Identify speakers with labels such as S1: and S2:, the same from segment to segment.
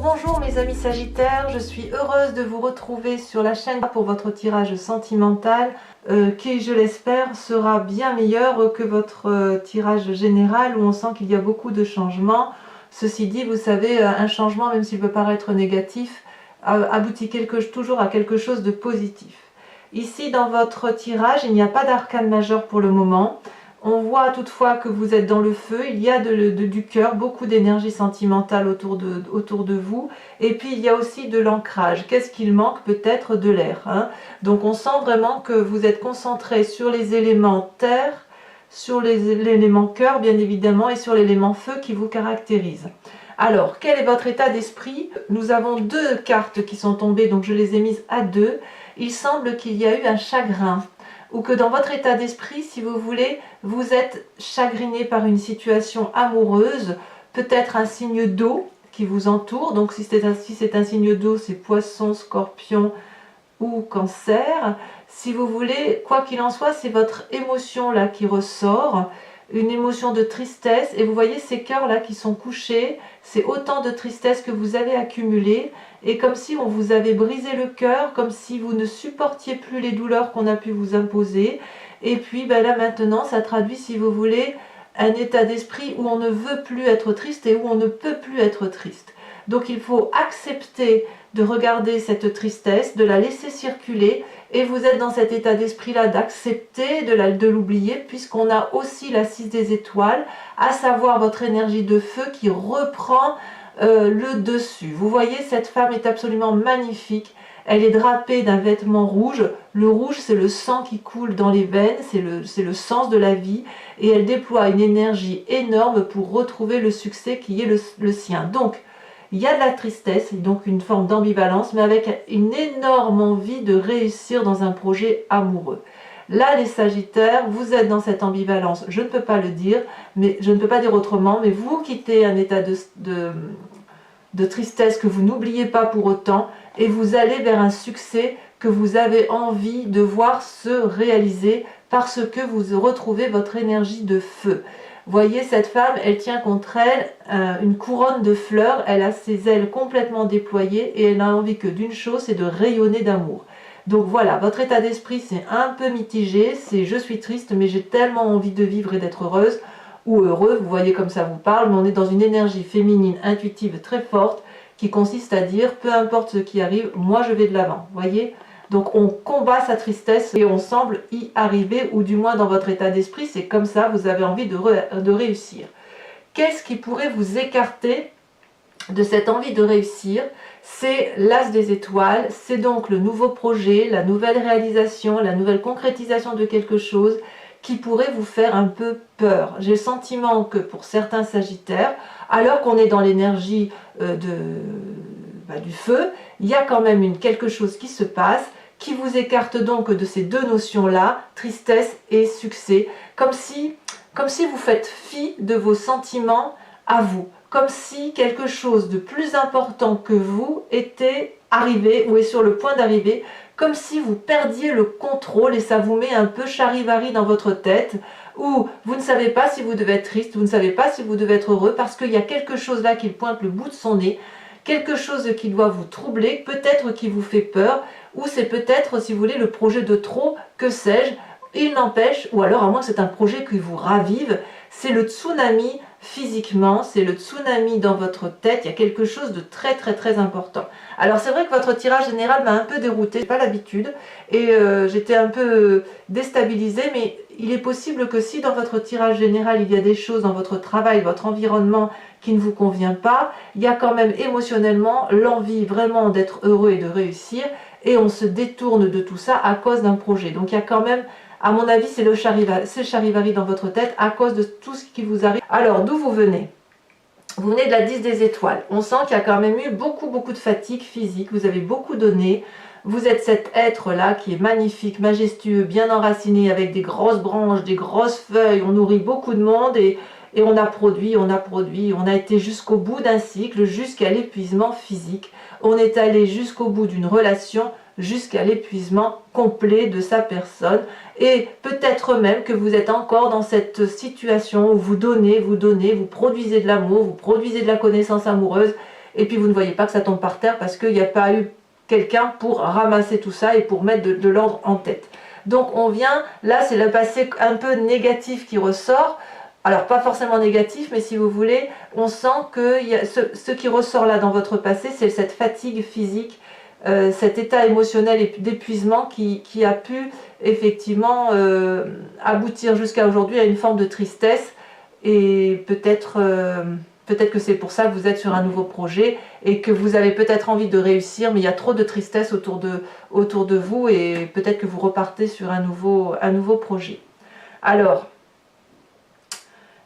S1: Bonjour mes amis Sagittaires, je suis heureuse de vous retrouver sur la chaîne pour votre tirage sentimental qui, je l'espère, sera bien meilleur que votre tirage général où on sent qu'il y a beaucoup de changements. Ceci dit, vous savez, un changement, même s'il peut paraître négatif, aboutit toujours à quelque chose de positif. Ici, dans votre tirage, il n'y a pas d'arcane majeur pour le moment. On voit toutefois que vous êtes dans le feu, il y a du cœur, beaucoup d'énergie sentimentale autour de vous. Et puis il y a aussi de l'ancrage. Qu'est-ce qu'il manque? Peut-être de l'air. Donc on sent vraiment que vous êtes concentré sur les éléments terre, sur l'élément cœur bien évidemment, et sur l'élément feu qui vous caractérise. Alors, quel est votre état d'esprit? Nous avons deux cartes qui sont tombées, donc je les ai mises à deux. Il semble qu'il y a eu un chagrin, ou que dans votre état d'esprit, si vous voulez, vous êtes chagriné par une situation amoureuse, peut-être un signe d'eau qui vous entoure. Donc si c'est un signe d'eau, c'est Poisson, Scorpion ou Cancer. Si vous voulez, quoi qu'il en soit, c'est votre émotion là qui ressort, une émotion de tristesse. Et vous voyez ces cœurs là qui sont couchés, c'est autant de tristesse que vous avez accumulé. Et comme si on vous avait brisé le cœur, comme si vous ne supportiez plus les douleurs qu'on a pu vous imposer. Et puis là maintenant, ça traduit, si vous voulez, un état d'esprit où on ne veut plus être triste et où on ne peut plus être triste. Donc il faut accepter de regarder cette tristesse, de la laisser circuler, et vous êtes dans cet état d'esprit-là d'accepter de l'oublier, puisqu'on a aussi la 6 des étoiles, à savoir votre énergie de feu qui reprend le dessus. Vous voyez, cette femme est absolument magnifique. Elle est drapée d'un vêtement rouge. Le rouge, c'est le sang qui coule dans les veines, c'est le sens de la vie. Et elle déploie une énergie énorme pour retrouver le succès qui est le sien. Donc, il y a de la tristesse, donc une forme d'ambivalence, mais avec une énorme envie de réussir dans un projet amoureux. Là, les Sagittaires, vous êtes dans cette ambivalence. Je ne peux pas le dire, mais je ne peux pas dire autrement, mais vous quittez un état de tristesse que vous n'oubliez pas pour autant, et vous allez vers un succès que vous avez envie de voir se réaliser parce que vous retrouvez votre énergie de feu. Voyez, cette femme, elle tient contre elle une couronne de fleurs, elle a ses ailes complètement déployées et elle n'a envie que d'une chose, c'est de rayonner d'amour. Donc voilà, votre état d'esprit, c'est un peu mitigé, c'est je suis triste, mais j'ai tellement envie de vivre et d'être heureuse, ou heureux, vous voyez comme ça vous parle, mais on est dans une énergie féminine, intuitive, très forte, qui consiste à dire, peu importe ce qui arrive, moi je vais de l'avant, voyez. Donc on combat sa tristesse et on semble y arriver, ou du moins dans votre état d'esprit, c'est comme ça, vous avez envie de réussir. Qu'est-ce qui pourrait vous écarter de cette envie de réussir? C'est l'As des étoiles, c'est donc le nouveau projet, la nouvelle réalisation, la nouvelle concrétisation de quelque chose qui pourrait vous faire un peu peur. J'ai le sentiment que pour certains Sagittaires, alors qu'on est dans l'énergie du feu, il y a quand même quelque chose qui se passe, qui vous écarte donc de ces deux notions-là, tristesse et succès, comme si vous faites fi de vos sentiments à vous, comme si quelque chose de plus important que vous était arrivé ou est sur le point d'arriver, comme si vous perdiez le contrôle et ça vous met un peu charivari dans votre tête, où vous ne savez pas si vous devez être triste, vous ne savez pas si vous devez être heureux, parce qu'il y a quelque chose là qui pointe le bout de son nez, quelque chose qui doit vous troubler, peut-être qui vous fait peur, ou c'est peut-être, si vous voulez, le projet de trop, que sais-je. Il n'empêche, ou alors à moins que c'est un projet qui vous ravive, c'est le tsunami physiquement, c'est le tsunami dans votre tête, il y a quelque chose de très très très important. Alors c'est vrai que votre tirage général m'a un peu déroutée, j'ai pas l'habitude, et j'étais un peu déstabilisée, mais il est possible que si dans votre tirage général il y a des choses dans votre travail, votre environnement qui ne vous convient pas, il y a quand même émotionnellement l'envie vraiment d'être heureux et de réussir, et on se détourne de tout ça à cause d'un projet. Donc il y a quand même, à mon avis, c'est le charivari dans votre tête à cause de tout ce qui vous arrive. Alors, d'où vous venez? Vous venez de la 10 des étoiles. On sent qu'il y a quand même eu beaucoup de fatigue physique. Vous avez beaucoup donné. Vous êtes cet être-là qui est magnifique, majestueux, bien enraciné, avec des grosses branches, des grosses feuilles. On nourrit beaucoup de monde et on a produit. On a été jusqu'au bout d'un cycle, jusqu'à l'épuisement physique. On est allé jusqu'au bout d'une relation, jusqu'à l'épuisement complet de sa personne, et peut-être même que vous êtes encore dans cette situation où vous donnez, vous produisez de l'amour, vous produisez de la connaissance amoureuse, et puis vous ne voyez pas que ça tombe par terre parce qu'il n'y a pas eu quelqu'un pour ramasser tout ça et pour mettre de l'ordre en tête. Donc on vient, là c'est le passé un peu négatif qui ressort, alors pas forcément négatif, mais si vous voulez, on sent que ce qui ressort là dans votre passé, c'est cette fatigue physique, cet état émotionnel d'épuisement qui a pu effectivement aboutir jusqu'à aujourd'hui à une forme de tristesse, et peut-être que c'est pour ça que vous êtes sur un nouveau projet et que vous avez peut-être envie de réussir, mais il y a trop de tristesse autour de vous, et peut-être que vous repartez sur un nouveau projet. Alors,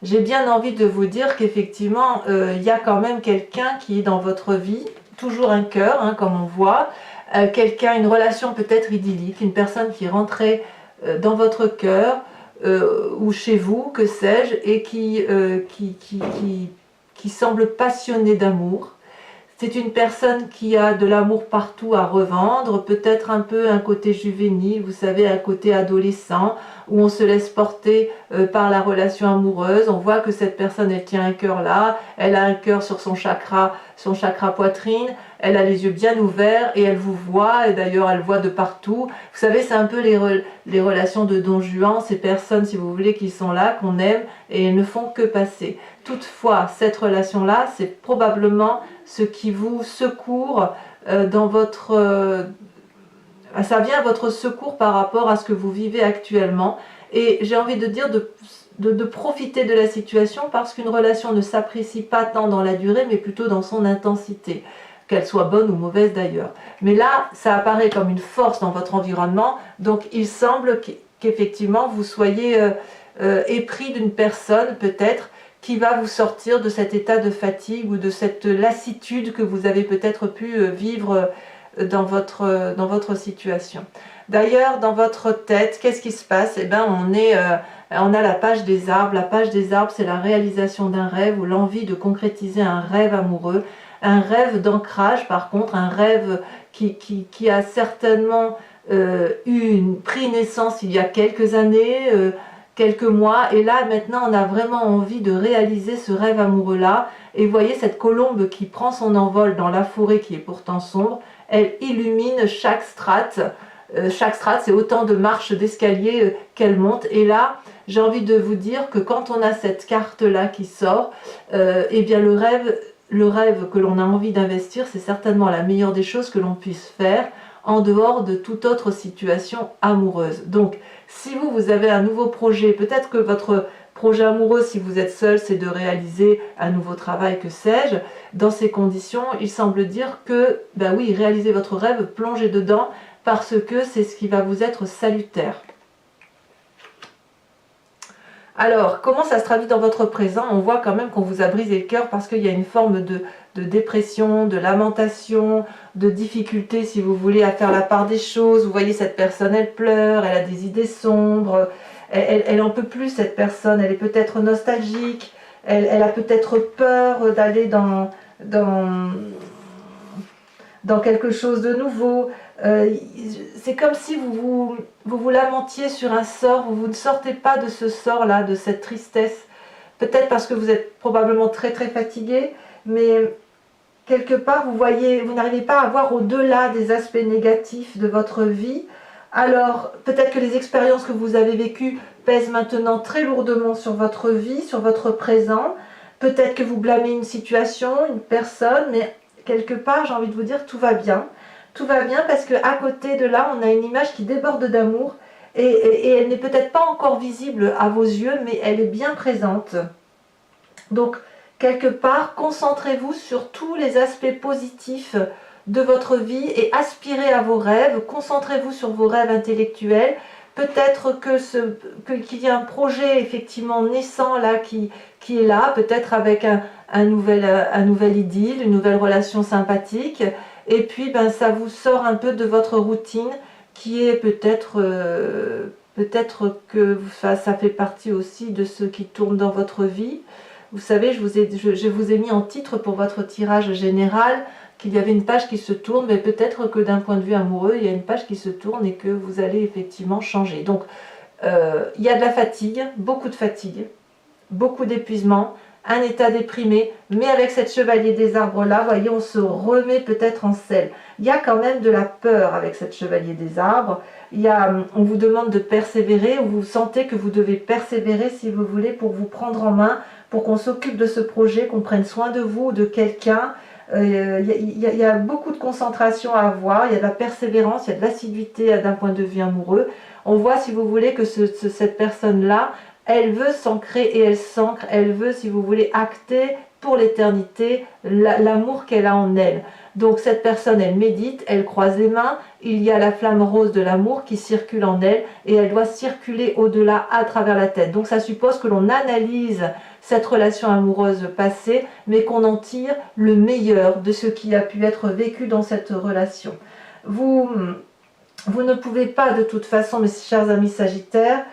S1: j'ai bien envie de vous dire qu'effectivement, il y a quand même quelqu'un qui est dans votre vie, toujours un cœur, hein, comme on voit, quelqu'un, une relation peut-être idyllique, une personne qui est rentrée dans votre cœur, ou chez vous, que sais-je, et qui semble passionnée d'amour. C'est une personne qui a de l'amour partout à revendre, peut-être un peu un côté juvénile, vous savez, un côté adolescent, où on se laisse porter par la relation amoureuse. On voit que cette personne, elle tient un cœur là, elle a un cœur sur son chakra poitrine, elle a les yeux bien ouverts et elle vous voit, et d'ailleurs elle voit de partout. Vous savez, c'est un peu les relations de Don Juan, ces personnes, si vous voulez, qui sont là, qu'on aime, et elles ne font que passer. Toutefois, cette relation-là, c'est probablement ce qui vous secourt dans votre... ça vient à votre secours par rapport à ce que vous vivez actuellement. Et j'ai envie de dire de profiter de la situation, parce qu'une relation ne s'apprécie pas tant dans la durée, mais plutôt dans son intensité, qu'elle soit bonne ou mauvaise d'ailleurs. Mais là, ça apparaît comme une force dans votre environnement, donc il semble qu'effectivement vous soyez épris d'une personne peut-être qui va vous sortir de cet état de fatigue ou de cette lassitude que vous avez peut-être pu vivre dans votre situation. D'ailleurs, dans votre tête, qu'est-ce qui se passe? Eh bien, on a la page des arbres. La page des arbres, c'est la réalisation d'un rêve ou l'envie de concrétiser un rêve amoureux. Un rêve d'ancrage, par contre, un rêve qui a certainement pris naissance il y a quelques années, quelques mois, et là maintenant on a vraiment envie de réaliser ce rêve amoureux là. Et vous voyez cette colombe qui prend son envol dans la forêt qui est pourtant sombre, elle illumine chaque strate. Chaque strate, c'est autant de marches d'escalier qu'elle monte, et là j'ai envie de vous dire que quand on a cette carte là qui sort, eh bien le rêve que l'on a envie d'investir, c'est certainement la meilleure des choses que l'on puisse faire en dehors de toute autre situation amoureuse. Donc si vous avez un nouveau projet, peut-être que votre projet amoureux, si vous êtes seul, c'est de réaliser un nouveau travail, que sais-je. Dans ces conditions, il semble dire que, ben oui, réalisez votre rêve, plongez dedans, parce que c'est ce qui va vous être salutaire. Alors, comment ça se traduit dans votre présent? On voit quand même qu'on vous a brisé le cœur, parce qu'il y a une forme de dépression, de lamentation, de difficulté, si vous voulez, à faire la part des choses. Vous voyez, cette personne, elle pleure, elle a des idées sombres, elle en peut plus, cette personne, elle est peut-être nostalgique, elle a peut-être peur d'aller dans quelque chose de nouveau. C'est comme si vous lamentiez sur un sort, vous ne sortez pas de ce sort-là, de cette tristesse. Peut-être parce que vous êtes probablement très très fatigué, mais quelque part vous n'arrivez pas à voir au-delà des aspects négatifs de votre vie. Alors peut-être que les expériences que vous avez vécues pèsent maintenant très lourdement sur votre vie, sur votre présent. Peut-être que vous blâmez une situation, une personne, mais quelque part j'ai envie de vous dire tout va bien. Tout va bien, parce qu'à côté de là, on a une image qui déborde d'amour, et elle n'est peut-être pas encore visible à vos yeux, mais elle est bien présente. Donc, quelque part, concentrez-vous sur tous les aspects positifs de votre vie et aspirez à vos rêves. Concentrez-vous sur vos rêves intellectuels. Peut-être qu'il y a un projet effectivement naissant là qui est là, peut-être avec un nouvel idylle, une nouvelle relation sympathique. Et puis ben, ça vous sort un peu de votre routine, qui est peut-être que ça fait partie aussi de ce qui tourne dans votre vie. Vous savez, je vous ai mis en titre pour votre tirage général qu'il y avait une page qui se tourne, mais peut-être que d'un point de vue amoureux, il y a une page qui se tourne et que vous allez effectivement changer. Donc, il y a de la fatigue, beaucoup d'épuisement, un état déprimé, mais avec cette chevalier des arbres là, voyez, on se remet peut-être en selle. Il y a quand même de la peur avec cette chevalier des arbres. On vous demande de persévérer, ou vous sentez que vous devez persévérer si vous voulez pour vous prendre en main, pour qu'on s'occupe de ce projet, qu'on prenne soin de vous ou de quelqu'un. Il y a beaucoup de concentration à avoir, il y a de la persévérance, il y a de l'assiduité d'un point de vue amoureux. On voit, si vous voulez, que cette personne-là, elle veut s'ancrer et elle s'ancre, elle veut, si vous voulez, acter pour l'éternité l'amour qu'elle a en elle. Donc cette personne, elle médite, elle croise les mains, il y a la flamme rose de l'amour qui circule en elle et elle doit circuler au-delà à travers la tête. Donc ça suppose que l'on analyse cette relation amoureuse passée, mais qu'on en tire le meilleur de ce qui a pu être vécu dans cette relation. Vous ne pouvez pas de toute façon, mes chers amis Sagittaires,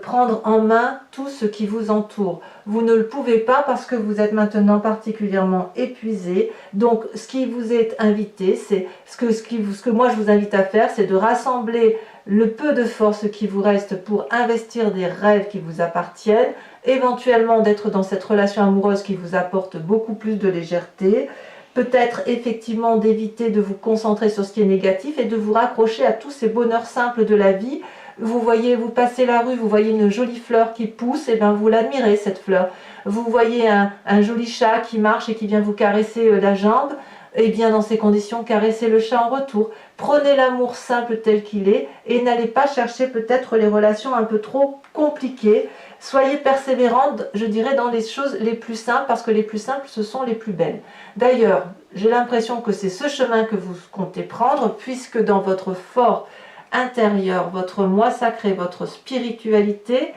S1: prendre en main tout ce qui vous entoure. Vous ne le pouvez pas parce que vous êtes maintenant particulièrement épuisé. Donc ce qui vous est invité, c'est ce que moi je vous invite à faire, c'est de rassembler le peu de force qui vous reste pour investir des rêves qui vous appartiennent, éventuellement d'être dans cette relation amoureuse qui vous apporte beaucoup plus de légèreté, peut-être effectivement d'éviter de vous concentrer sur ce qui est négatif et de vous raccrocher à tous ces bonheurs simples de la vie. Vous voyez, vous passez la rue, vous voyez une jolie fleur qui pousse, et bien vous l'admirez cette fleur. Vous voyez un joli chat qui marche et qui vient vous caresser la jambe, et bien dans ces conditions, caressez le chat en retour. Prenez l'amour simple tel qu'il est et n'allez pas chercher peut-être les relations un peu trop compliquées. Soyez persévérante, je dirais, dans les choses les plus simples, parce que les plus simples, ce sont les plus belles. D'ailleurs, j'ai l'impression que c'est ce chemin que vous comptez prendre, puisque dans votre fort intérieur, votre moi sacré, votre spiritualité,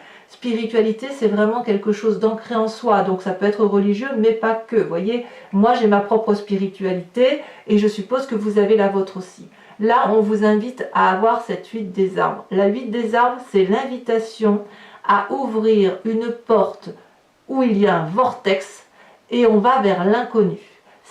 S1: c'est vraiment quelque chose d'ancré en soi, donc ça peut être religieux, mais pas que. Vous voyez, moi j'ai ma propre spiritualité, et je suppose que vous avez la vôtre aussi. Là, on vous invite à avoir cette huile des arbres. La huile des arbres, c'est l'invitation à ouvrir une porte où il y a un vortex, et on va vers l'inconnu.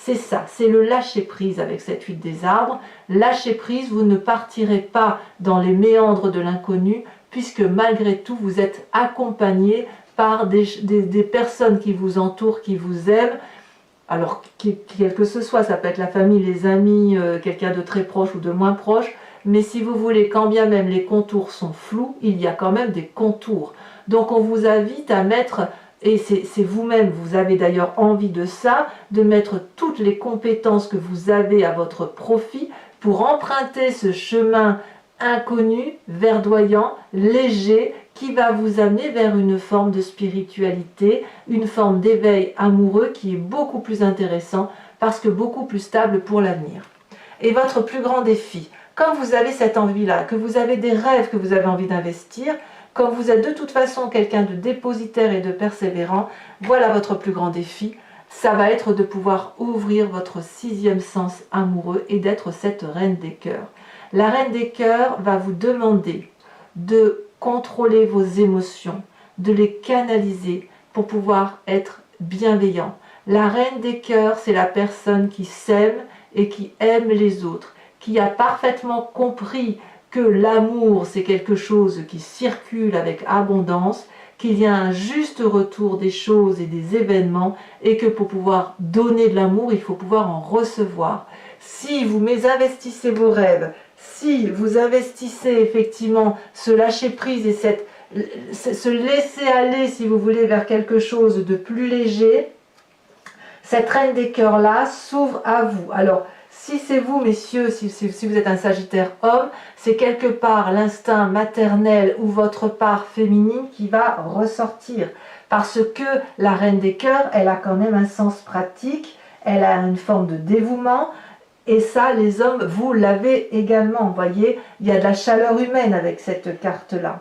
S1: C'est ça, c'est le lâcher-prise avec cette huile des arbres. Lâcher-prise, vous ne partirez pas dans les méandres de l'inconnu, puisque malgré tout, vous êtes accompagné par des personnes qui vous entourent, qui vous aiment. Alors, quel que ce soit, ça peut être la famille, les amis, quelqu'un de très proche ou de moins proche, mais si vous voulez, quand bien même les contours sont flous, il y a quand même des contours. Donc on vous invite à mettre... Et c'est vous-même, vous avez d'ailleurs envie de ça, de mettre toutes les compétences que vous avez à votre profit pour emprunter ce chemin inconnu, verdoyant, léger, qui va vous amener vers une forme de spiritualité, une forme d'éveil amoureux qui est beaucoup plus intéressant parce que beaucoup plus stable pour l'avenir. Et votre plus grand défi, quand vous avez cette envie-là, que vous avez des rêves que vous avez envie d'investir, quand vous êtes de toute façon quelqu'un de dépositaire et de persévérant, voilà votre plus grand défi. Ça va être de pouvoir ouvrir votre sixième sens amoureux et d'être cette reine des cœurs. La reine des cœurs va vous demander de contrôler vos émotions, de les canaliser pour pouvoir être bienveillant. La reine des cœurs, c'est la personne qui s'aime et qui aime les autres, qui a parfaitement compris que l'amour, c'est quelque chose qui circule avec abondance, qu'il y a un juste retour des choses et des événements, et que pour pouvoir donner de l'amour, il faut pouvoir en recevoir. Si vous mésinvestissez vos rêves, si vous investissez effectivement ce lâcher-prise et se laisser aller, si vous voulez, vers quelque chose de plus léger, cette reine des cœurs-là s'ouvre à vous. Alors, si c'est vous, messieurs, si vous êtes un Sagittaire homme, c'est quelque part l'instinct maternel ou votre part féminine qui va ressortir. Parce que la reine des cœurs, elle a quand même un sens pratique, elle a une forme de dévouement, et ça, les hommes, vous l'avez également. Vous voyez, il y a de la chaleur humaine avec cette carte-là.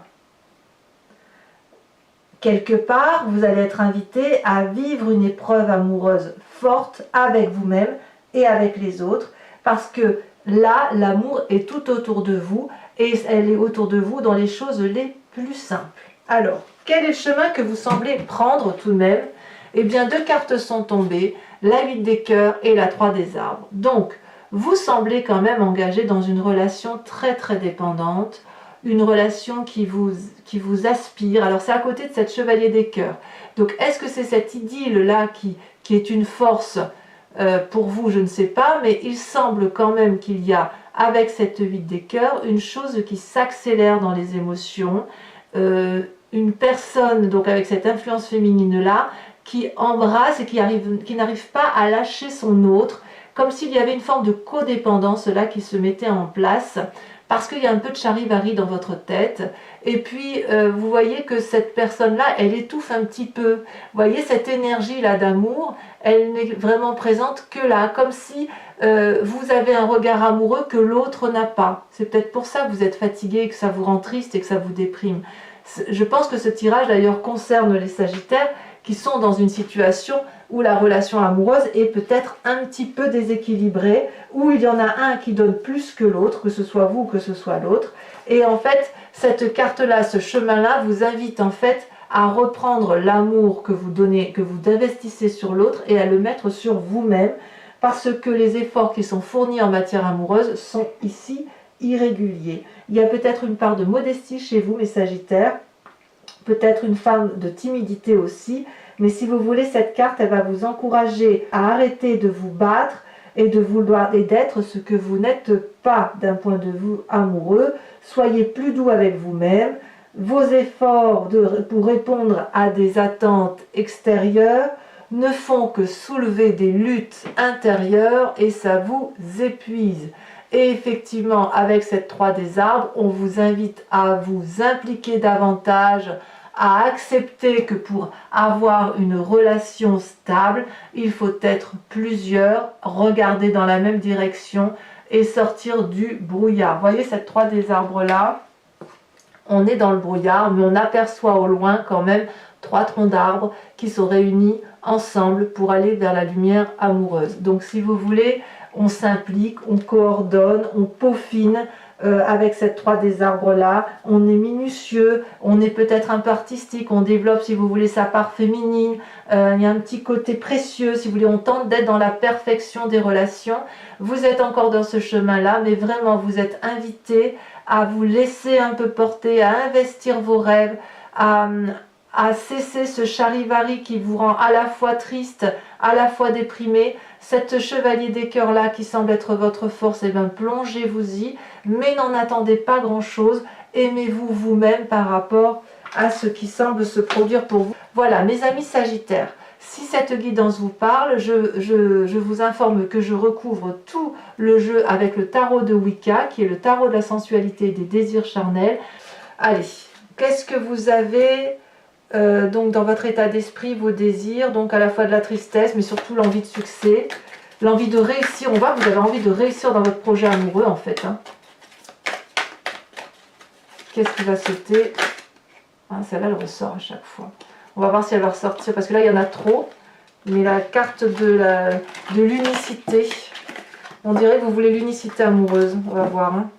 S1: Quelque part, vous allez être invité à vivre une épreuve amoureuse forte avec vous-même et avec les autres, parce que là, l'amour est tout autour de vous, et elle est autour de vous dans les choses les plus simples. Alors, quel est le chemin que vous semblez prendre tout de même? Eh bien, deux cartes sont tombées, la 8 des cœurs et la 3 des arbres. Donc, vous semblez quand même engagé dans une relation très très dépendante, une relation qui vous aspire. Alors c'est à côté de cette chevalier des cœurs. Donc est-ce que c'est cette idylle-là qui est une force pour vous? Je ne sais pas, mais il semble quand même qu'il y a, avec cette 8 des cœurs, une chose qui s'accélère dans les émotions, une personne, donc avec cette influence féminine-là, qui embrasse et qui n'arrive pas à lâcher son autre, comme s'il y avait une forme de codépendance là qui se mettait en place, parce qu'il y a un peu de charivari dans votre tête. Et puis, vous voyez que cette personne-là, elle étouffe un petit peu. Vous voyez, cette énergie-là d'amour, elle n'est vraiment présente que là, comme si vous avez un regard amoureux que l'autre n'a pas. C'est peut-être pour ça que vous êtes fatigué, que ça vous rend triste et que ça vous déprime. Je pense que ce tirage, d'ailleurs, concerne les Sagittaires qui sont dans une situation où la relation amoureuse est peut-être un petit peu déséquilibrée, où il y en a un qui donne plus que l'autre, que ce soit vous ou que ce soit l'autre. Et en fait, cette carte-là, ce chemin-là, vous invite en fait à reprendre l'amour que vous donnez, que vous investissez sur l'autre et à le mettre sur vous-même, parce que les efforts qui sont fournis en matière amoureuse sont ici irréguliers. Il y a peut-être une part de modestie chez vous, mes Sagittaires, peut-être une forme de timidité aussi, mais si vous voulez, cette carte, elle va vous encourager à arrêter de vous battre et de vouloir et d'être ce que vous n'êtes pas d'un point de vue amoureux. Soyez plus doux avec vous-même. Vos efforts pour répondre à des attentes extérieures ne font que soulever des luttes intérieures et ça vous épuise. Et effectivement, avec cette 3 des arbres, on vous invite à vous impliquer davantage, à accepter que pour avoir une relation stable, il faut être plusieurs, regarder dans la même direction et sortir du brouillard. Vous voyez cette 3 des arbres là, on est dans le brouillard, mais on aperçoit au loin quand même 3 troncs d'arbres qui sont réunis ensemble pour aller vers la lumière amoureuse. Donc si vous voulez, on s'implique, on coordonne, on peaufine avec cette 3 des arbres là, on est minutieux, on est peut-être un peu artistique, on développe si vous voulez sa part féminine, il y a un petit côté précieux, si vous voulez, on tente d'être dans la perfection des relations. Vous êtes encore dans ce chemin là, mais vraiment vous êtes invité à vous laisser un peu porter, à investir vos rêves, à cesser ce charivari qui vous rend à la fois triste, à la fois déprimé. Cette chevalier des cœurs là qui semble être votre force, et bien plongez-vous-y, mais n'en attendez pas grand-chose. Aimez-vous vous-même par rapport à ce qui semble se produire pour vous. Voilà, mes amis Sagittaires, si cette guidance vous parle, je vous informe que je recouvre tout le jeu avec le tarot de Wicca, qui est le tarot de la sensualité et des désirs charnels. Allez, qu'est-ce que vous avez donc dans votre état d'esprit, vos désirs, donc à la fois de la tristesse, mais surtout l'envie de succès, l'envie de réussir. On voit que vous avez envie de réussir dans votre projet amoureux en fait. Hein. Qu'est-ce qui va sauter? Celle-là, elle ressort à chaque fois. On va voir si elle va ressortir, parce que là, il y en a trop. Mais la carte de l'unicité, on dirait que vous voulez l'unicité amoureuse. On va voir. Hein.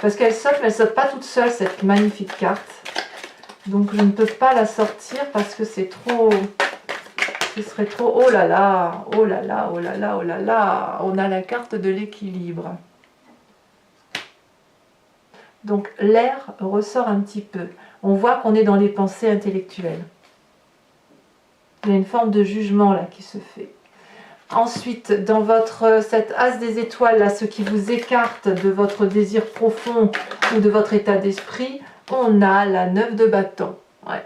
S1: Parce qu'elle saute, mais elle ne saute pas toute seule, cette magnifique carte. Donc je ne peux pas la sortir parce que c'est trop... Ce serait trop... Oh là là, oh là là, oh là là, oh là là. On a la carte de l'équilibre. Donc l'air ressort un petit peu. On voit qu'on est dans les pensées intellectuelles. Il y a une forme de jugement là qui se fait. Ensuite, dans cette as des étoiles, là, ce qui vous écarte de votre désir profond ou de votre état d'esprit, on a la 9 de bâton. Ouais.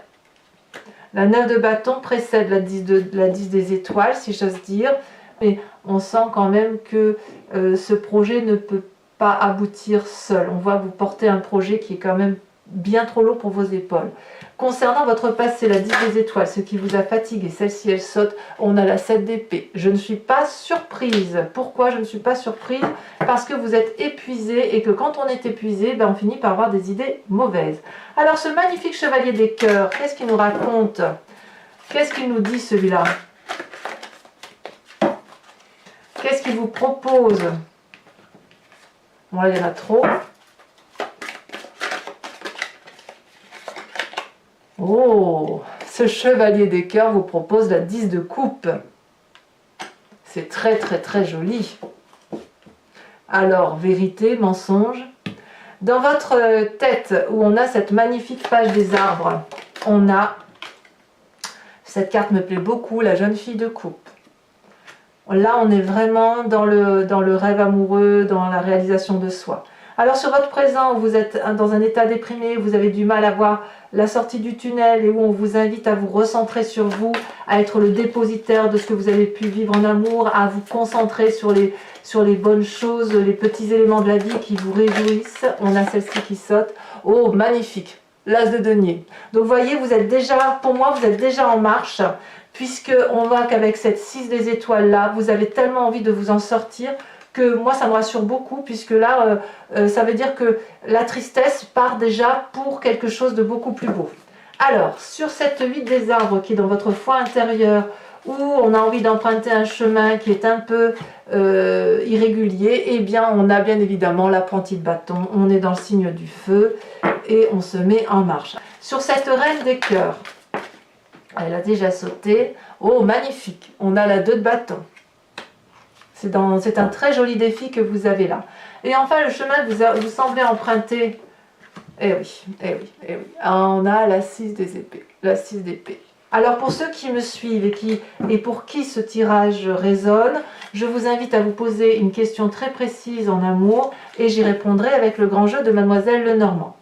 S1: La 9 de bâton précède la 10 des étoiles, si j'ose dire. Mais on sent quand même que ce projet ne peut pas aboutir seul. On voit que vous portez un projet qui est quand même bien trop lourd pour vos épaules. Concernant votre passé, la 10 des étoiles, ce qui vous a fatigué, celle-ci elle saute, on a la 7 d'épée. Je ne suis pas surprise. Pourquoi je ne suis pas surprise? Parce que vous êtes épuisé et que quand on est épuisé, ben on finit par avoir des idées mauvaises. Alors ce magnifique chevalier des cœurs, qu'est-ce qu'il nous raconte? Qu'est-ce qu'il nous dit celui-là? Qu'est-ce qu'il vous propose? Bon là il y en a trop. Oh, ce chevalier des cœurs vous propose la 10 de coupe. C'est très très très joli. Alors, vérité, mensonge. Dans votre tête, où on a cette magnifique page des arbres, on a, cette carte me plaît beaucoup, la jeune fille de coupe. Là, on est vraiment dans le rêve amoureux, dans la réalisation de soi. Alors sur votre présent, vous êtes dans un état déprimé, vous avez du mal à voir la sortie du tunnel et où on vous invite à vous recentrer sur vous, à être le dépositaire de ce que vous avez pu vivre en amour, à vous concentrer sur les bonnes choses, les petits éléments de la vie qui vous réjouissent. On a celle-ci qui saute. Oh, magnifique! L'as de denier. Donc vous voyez, vous êtes déjà, pour moi, vous êtes déjà en marche, puisque on voit qu'avec cette 6 des étoiles là, vous avez tellement envie de vous en sortir, que moi ça me rassure beaucoup, puisque là ça veut dire que la tristesse part déjà pour quelque chose de beaucoup plus beau. Alors sur cette 8 des arbres qui est dans votre foi intérieure, où on a envie d'emprunter un chemin qui est un peu irrégulier, eh bien on a bien évidemment l'apprenti de bâton, on est dans le signe du feu et on se met en marche. Sur cette reine des cœurs, elle a déjà sauté. Oh, magnifique! On a la 2 de bâton. C'est un très joli défi que vous avez là. Et enfin, le chemin que vous semblez emprunter. Eh oui, eh oui, eh oui. On a la 6 des épées. La 6 d'épée. Alors pour ceux qui me suivent et pour qui ce tirage résonne, je vous invite à vous poser une question très précise en amour et j'y répondrai avec le grand jeu de Mademoiselle Lenormand.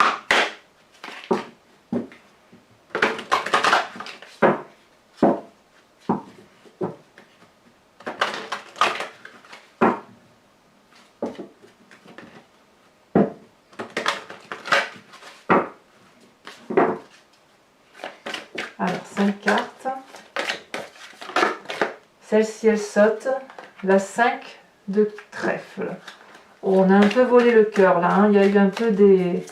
S1: Alors, 5 cartes. Celle-ci, elle saute. La 5 de trèfle. Oh, on a un peu volé le cœur là. Hein. Il y a eu un peu des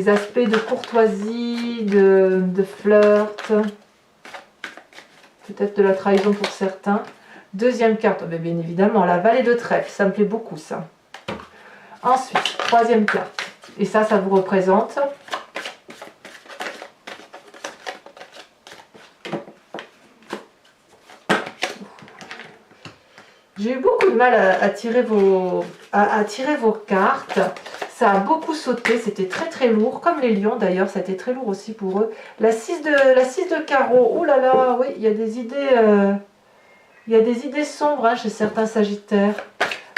S1: aspects de courtoisie, de flirt. Peut-être de la trahison pour certains. Deuxième carte, oh, bien évidemment, la vallée de trèfle. Ça me plaît beaucoup ça. Ensuite, troisième carte. Et ça vous représente. J'ai eu beaucoup de mal à tirer vos cartes. Ça a beaucoup sauté, c'était très très lourd, comme les lions d'ailleurs, ça a été très lourd aussi pour eux. La 6 de carreau, oh là là, oui, il y a des idées sombres hein, chez certains sagittaires.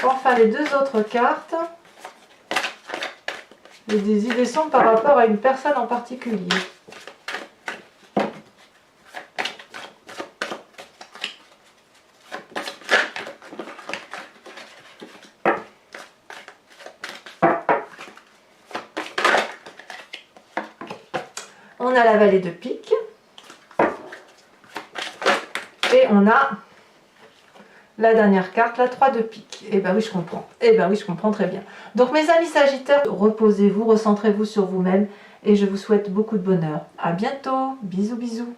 S1: Enfin, les 2 autres cartes, il y a des idées sombres par rapport à une personne en particulier. On a la vallée de pique. Et on a la dernière carte, la 3 de pique. Eh bien oui, je comprends. Eh bien oui, je comprends très bien. Donc mes amis sagittaires, reposez-vous, recentrez-vous sur vous-même et je vous souhaite beaucoup de bonheur. À bientôt. Bisous, bisous.